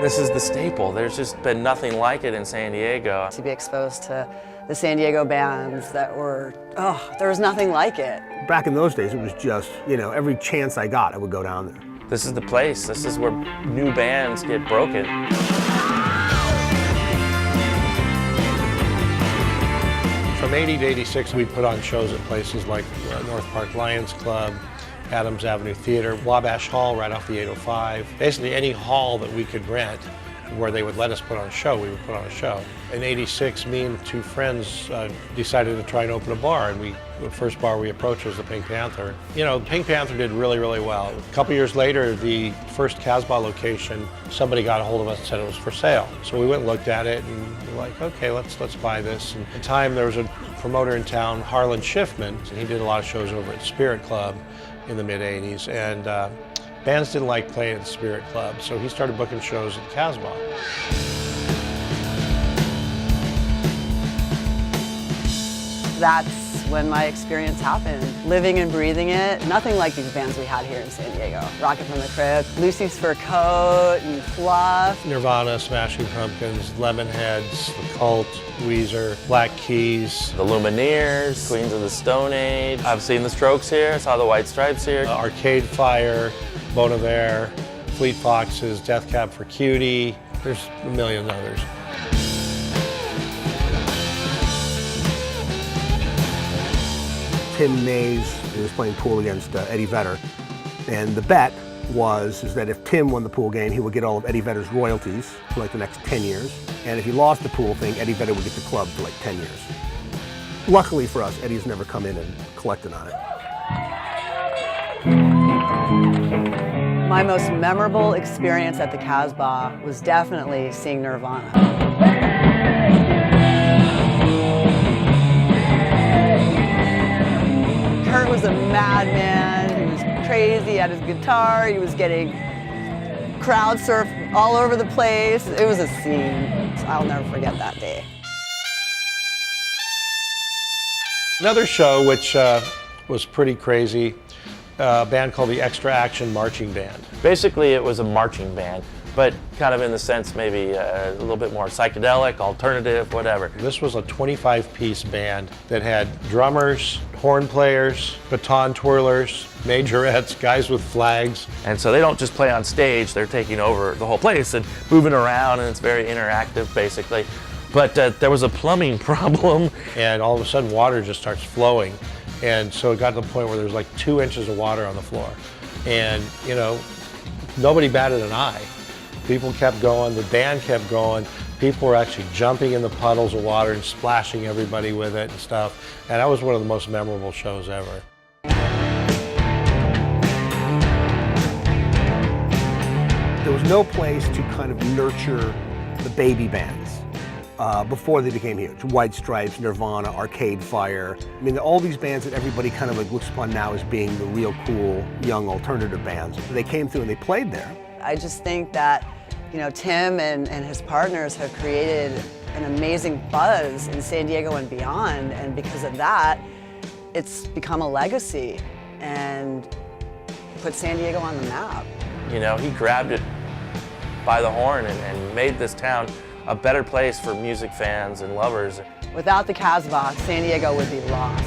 This is the staple. There's just been nothing like it in San Diego. To be exposed to the San Diego bands that were, there was nothing like it. Back in those days, it was just, every chance I got, I would go down there. This is the place. This is where new bands get broken. From 80 to 86, we put on shows at places like North Park Lions Club, Adams Avenue Theater, Wabash Hall right off the 805. Basically any hall that we could rent where they would let us put on a show, we would put on a show. In 86, me and two friends decided to try and open a bar, and the first bar we approached was the Pink Panther. Pink Panther did really, really well. A couple years later, the first Casbah location, somebody got a hold of us and said it was for sale. So we went and looked at it, and we're like, okay, let's buy this. And at the time, there was a promoter in town, Harlan Schiffman, and he did a lot of shows over at Spirit Club in the mid-'80s, and bands didn't like playing at the Spirit Club, so he started booking shows at Casbah. That's when my experience happened. Living and breathing it, nothing like these bands we had here in San Diego. Rocket from the Crypt, Lucy's Fur Coat, and Fluff. Nirvana, Smashing Pumpkins, Lemonheads, The Cult, Weezer, Black Keys. The Lumineers, Queens of the Stone Age. I've seen the Strokes here, I saw the White Stripes here. Arcade Fire, Bon Iver, Fleet Foxes, Death Cab for Cutie. There's a million others. Tim Mays was playing pool against Eddie Vedder, and the bet is that if Tim won the pool game, he would get all of Eddie Vedder's royalties for like the next 10 years, and if he lost the pool thing, Eddie Vedder would get the club for like 10 years. Luckily for us, Eddie's never come in and collected on it. My most memorable experience at the Casbah was definitely seeing Nirvana. Kurt was a madman, he was crazy, he had his guitar, he was getting crowd surfed all over the place. It was a scene. I'll never forget that day. Another show which was pretty crazy, a band called the Extra Action Marching Band. Basically, it was a marching band, but kind of in the sense maybe a little bit more psychedelic, alternative, whatever. This was a 25-piece band that had drummers, horn players, baton twirlers, majorettes, guys with flags. And so they don't just play on stage, they're taking over the whole place and moving around, and it's very interactive, basically. But there was a plumbing problem. And all of a sudden, water just starts flowing. And so it got to the point where there was like 2 inches of water on the floor. And, nobody batted an eye. People kept going, the band kept going. People were actually jumping in the puddles of water and splashing everybody with it and stuff. And that was one of the most memorable shows ever. There was no place to kind of nurture the baby bands before they became huge. White Stripes, Nirvana, Arcade Fire. I mean, all these bands that everybody kind of like looks upon now as being the real cool, young alternative bands. They came through and they played there. I just think that, Tim and his partners have created an amazing buzz in San Diego and beyond, and because of that, it's become a legacy and put San Diego on the map. He grabbed it by the horn and made this town a better place for music fans and lovers. Without the Casbah, San Diego would be lost.